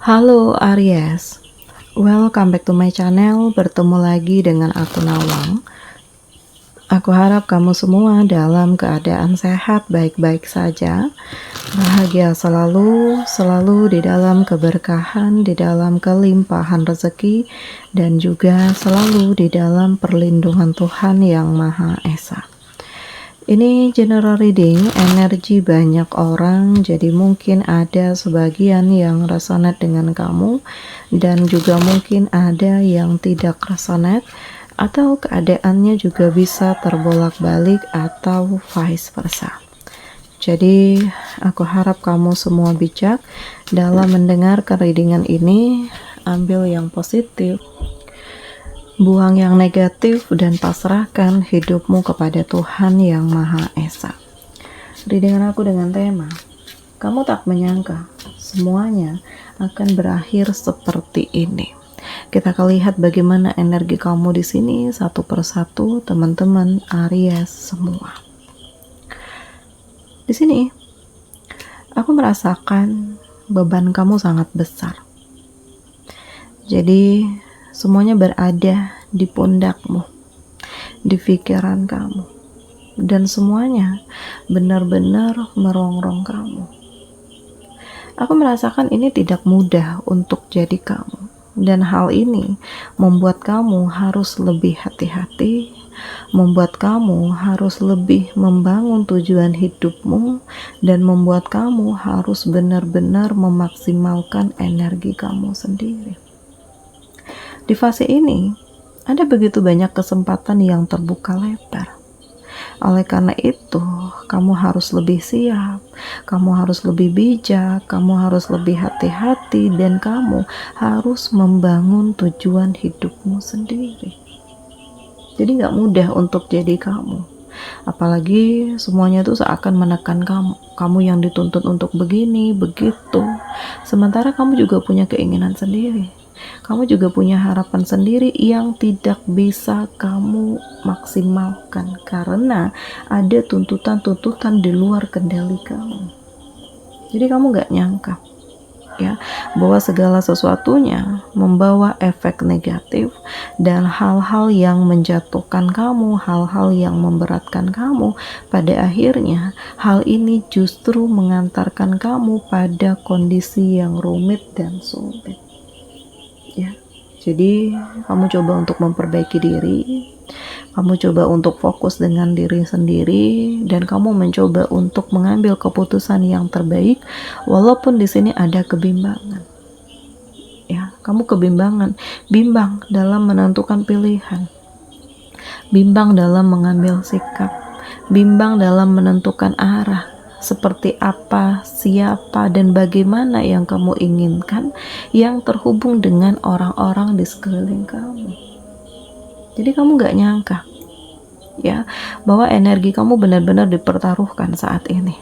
Halo Aries, welcome back to my channel. Bertemu lagi dengan aku Nawang. Aku harap kamu semua dalam keadaan sehat, baik-baik saja, bahagia selalu di dalam keberkahan, di dalam kelimpahan rezeki, dan juga selalu di dalam perlindungan Tuhan Yang Maha Esa. Ini general reading, energi banyak orang, jadi mungkin ada sebagian yang resonate dengan kamu, dan juga mungkin ada yang tidak resonate, atau keadaannya juga bisa terbolak-balik atau vice versa. Jadi aku harap kamu semua bijak dalam mendengarkan readingan ini, ambil yang positif, buang yang negatif, dan pasrahkan hidupmu kepada Tuhan Yang Maha Esa. Readingan aku dengan tema, kamu tak menyangka semuanya akan berakhir seperti ini. Kita akan lihat bagaimana energi kamu di sini satu persatu, teman-teman Aries semua. Di sini aku merasakan beban kamu sangat besar. Jadi semuanya berada di pundakmu, di pikiran kamu, dan semuanya benar-benar merongrong kamu. Aku merasakan ini tidak mudah untuk jadi kamu, dan hal ini membuat kamu harus lebih hati-hati, membuat kamu harus lebih membangun tujuan hidupmu, dan membuat kamu harus benar-benar memaksimalkan energi kamu sendiri. Di fase ini, ada begitu banyak kesempatan yang terbuka lebar. Oleh karena itu, kamu harus lebih siap, kamu harus lebih bijak, kamu harus lebih hati-hati, dan kamu harus membangun tujuan hidupmu sendiri. Jadi gak mudah untuk jadi kamu. Apalagi semuanya itu seakan menekan kamu yang dituntut untuk begini, begitu. Sementara kamu juga punya keinginan sendiri. Kamu juga punya harapan sendiri yang tidak bisa kamu maksimalkan karena ada tuntutan-tuntutan di luar kendali kamu. Jadi kamu gak nyangka ya bahwa segala sesuatunya membawa efek negatif dan hal-hal yang menjatuhkan kamu, hal-hal yang memberatkan kamu. Pada akhirnya hal ini justru mengantarkan kamu pada kondisi yang rumit dan sulit. Ya, jadi kamu coba untuk memperbaiki diri, kamu coba untuk fokus dengan diri sendiri, dan kamu mencoba untuk mengambil keputusan yang terbaik, walaupun di sini ada kebimbangan. Ya, kamu bimbang dalam menentukan pilihan, bimbang dalam mengambil sikap, bimbang dalam menentukan arah. Seperti apa, siapa, dan bagaimana yang kamu inginkan yang terhubung dengan orang-orang di sekeliling kamu. Jadi kamu gak nyangka ya bahwa energi kamu benar-benar dipertaruhkan saat ini.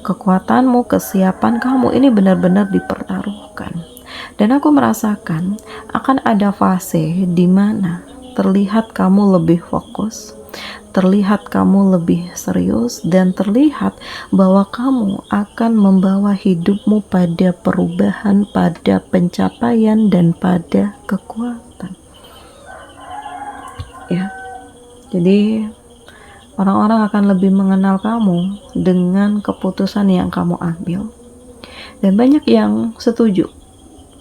Kekuatanmu, kesiapan kamu ini benar-benar dipertaruhkan. Dan aku merasakan akan ada fase di mana terlihat kamu lebih fokus, terlihat kamu lebih serius, dan terlihat bahwa kamu akan membawa hidupmu pada perubahan, pada pencapaian, dan pada kekuatan. Ya, jadi orang-orang akan lebih mengenal kamu dengan keputusan yang kamu ambil. Dan banyak yang setuju,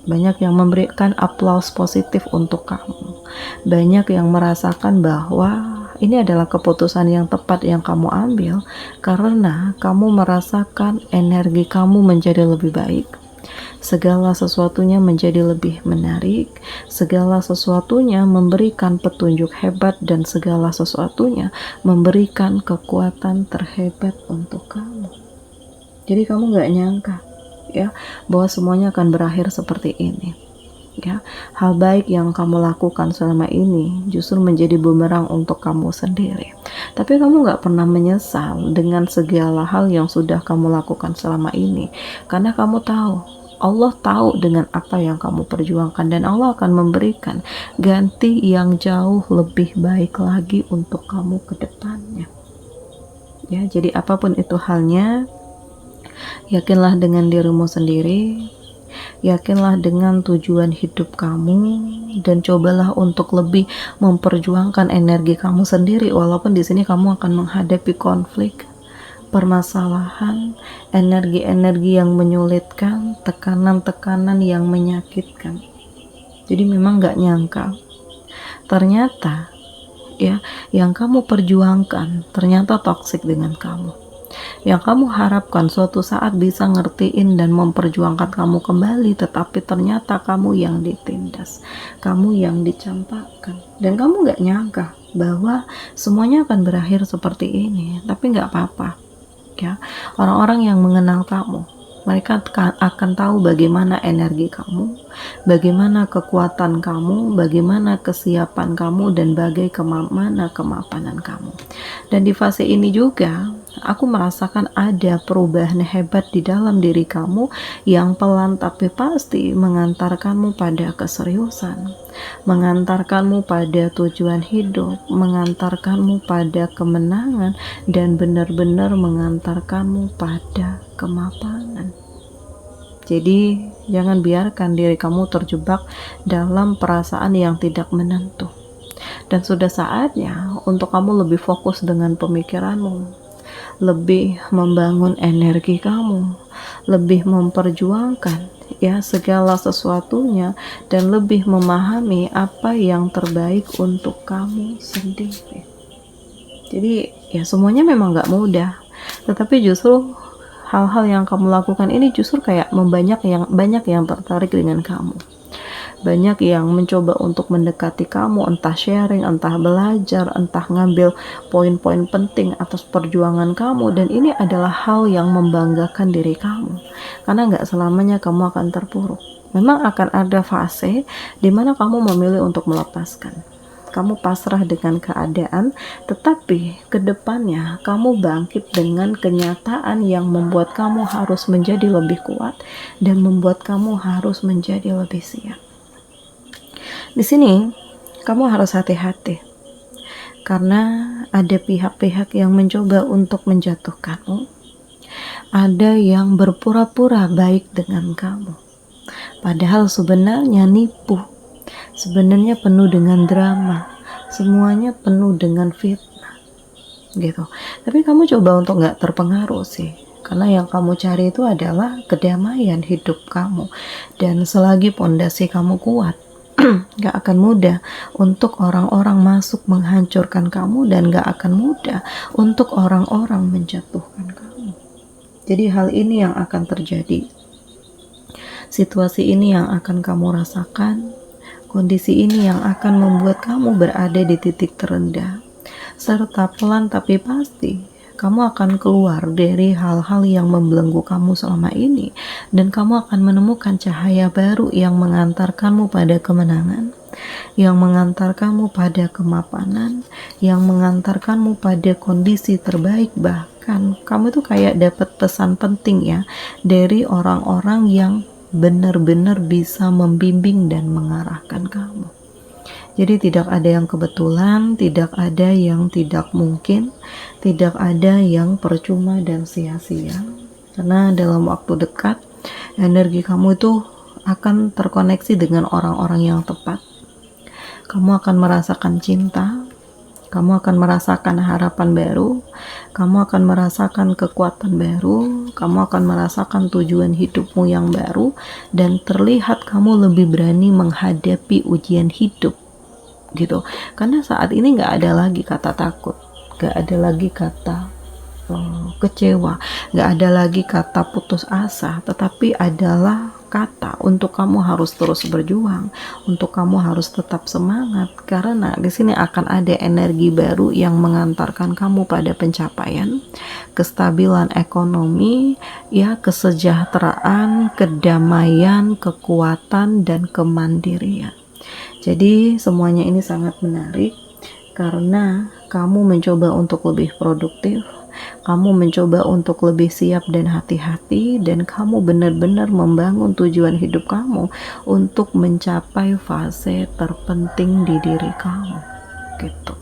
banyak yang memberikan aplaus positif untuk kamu, banyak yang merasakan bahwa ini adalah keputusan yang tepat yang kamu ambil karena kamu merasakan energi kamu menjadi lebih baik. Segala sesuatunya menjadi lebih menarik, segala sesuatunya memberikan petunjuk hebat, dan segala sesuatunya memberikan kekuatan terhebat untuk kamu. Jadi kamu gak nyangka ya bahwa semuanya akan berakhir seperti ini. Ya, hal baik yang kamu lakukan selama ini justru menjadi bumerang untuk kamu sendiri. Tapi kamu gak pernah menyesal dengan segala hal yang sudah kamu lakukan selama ini, karena kamu tahu Allah tahu dengan apa yang kamu perjuangkan, dan Allah akan memberikan ganti yang jauh lebih baik lagi untuk kamu ke depannya. Ya, jadi apapun itu halnya, yakinlah dengan dirimu sendiri, Yakinlah dengan tujuan hidup kamu dan cobalah untuk lebih memperjuangkan energi kamu sendiri, walaupun di sini kamu akan menghadapi konflik, permasalahan, energi-energi yang menyulitkan, tekanan-tekanan yang menyakitkan. Jadi memang gak nyangka, ternyata ya, yang kamu perjuangkan ternyata toksik dengan kamu. Yang kamu harapkan suatu saat bisa ngertiin dan memperjuangkan kamu kembali, tetapi ternyata kamu yang ditindas, kamu yang dicampakkan, dan kamu gak nyangka bahwa semuanya akan berakhir seperti ini. Tapi gak apa-apa ya, orang-orang yang mengenal kamu, mereka akan tahu bagaimana energi kamu, bagaimana kekuatan kamu, bagaimana kesiapan kamu, dan bagaimana kemapanan kamu. Dan di fase ini juga aku merasakan ada perubahan hebat di dalam diri kamu yang pelan tapi pasti mengantarkanmu pada keseriusan, mengantarkanmu pada tujuan hidup, mengantarkanmu pada kemenangan, dan benar-benar mengantarkanmu pada kemapanan. Jadi jangan biarkan diri kamu terjebak dalam perasaan yang tidak menentu. Dan sudah saatnya untuk kamu lebih fokus dengan pemikiranmu, lebih membangun energi kamu, lebih memperjuangkan ya segala sesuatunya, dan lebih memahami apa yang terbaik untuk kamu sendiri. Jadi ya semuanya memang gak mudah, tetapi justru hal-hal yang kamu lakukan ini justru kayak banyak yang tertarik dengan kamu. Banyak yang mencoba untuk mendekati kamu, entah sharing, entah belajar, entah ngambil poin-poin penting atas perjuangan kamu. Dan ini adalah hal yang membanggakan diri kamu, karena gak selamanya kamu akan terpuruk. Memang akan ada fase dimana kamu memilih untuk melepaskan, kamu pasrah dengan keadaan, tetapi kedepannya kamu bangkit dengan kenyataan yang membuat kamu harus menjadi lebih kuat dan membuat kamu harus menjadi lebih siap. Di sini kamu harus hati-hati, karena ada pihak-pihak yang mencoba untuk menjatuhkanmu, ada yang berpura-pura baik dengan kamu, padahal sebenarnya nipu, sebenarnya penuh dengan drama, semuanya penuh dengan fitnah gitu. Tapi kamu coba untuk gak terpengaruh sih, karena yang kamu cari itu adalah kedamaian hidup kamu. Dan selagi pondasi kamu kuat, gak akan mudah untuk orang-orang masuk menghancurkan kamu, dan gak akan mudah untuk orang-orang menjatuhkan kamu. Jadi hal ini yang akan terjadi, situasi ini yang akan kamu rasakan, kondisi ini yang akan membuat kamu berada di titik terendah, serta pelan tapi pasti kamu akan keluar dari hal-hal yang membelenggu kamu selama ini, dan kamu akan menemukan cahaya baru yang mengantarkanmu pada kemenangan, yang mengantarkanmu pada kemapanan, yang mengantarkanmu pada kondisi terbaik. Bahkan kamu tuh kayak dapat pesan penting ya dari orang-orang yang benar-benar bisa membimbing dan mengarahkan kamu. Jadi tidak ada yang kebetulan, tidak ada yang tidak mungkin, tidak ada yang percuma dan sia-sia. Karena dalam waktu dekat, energi kamu itu akan terkoneksi dengan orang-orang yang tepat. Kamu akan merasakan cinta, kamu akan merasakan harapan baru, kamu akan merasakan kekuatan baru, kamu akan merasakan tujuan hidupmu yang baru, dan terlihat kamu lebih berani menghadapi ujian hidup gitu. Karena saat ini gak ada lagi kata takut, gak ada lagi kata kecewa, gak ada lagi kata putus asa, tetapi adalah kata untuk kamu harus terus berjuang, untuk kamu harus tetap semangat, karena di sini akan ada energi baru yang mengantarkan kamu pada pencapaian, kestabilan ekonomi, ya, kesejahteraan, kedamaian, kekuatan, dan kemandirian. Jadi semuanya ini sangat menarik karena kamu mencoba untuk lebih produktif, kamu mencoba untuk lebih siap dan hati-hati, dan kamu benar-benar membangun tujuan hidup kamu untuk mencapai fase terpenting di diri kamu gitu.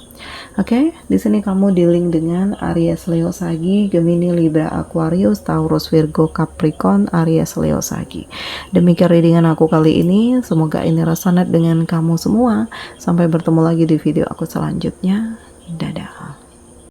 Oke, di sini kamu dealing dengan Aries, Leo, Sagi, Gemini, Libra, Aquarius, Taurus, Virgo, Capricorn, Aries, Leo, Sagi. Demikian readingan aku kali ini. Semoga ini resonate dengan kamu semua. Sampai bertemu lagi di video aku selanjutnya. Dadah.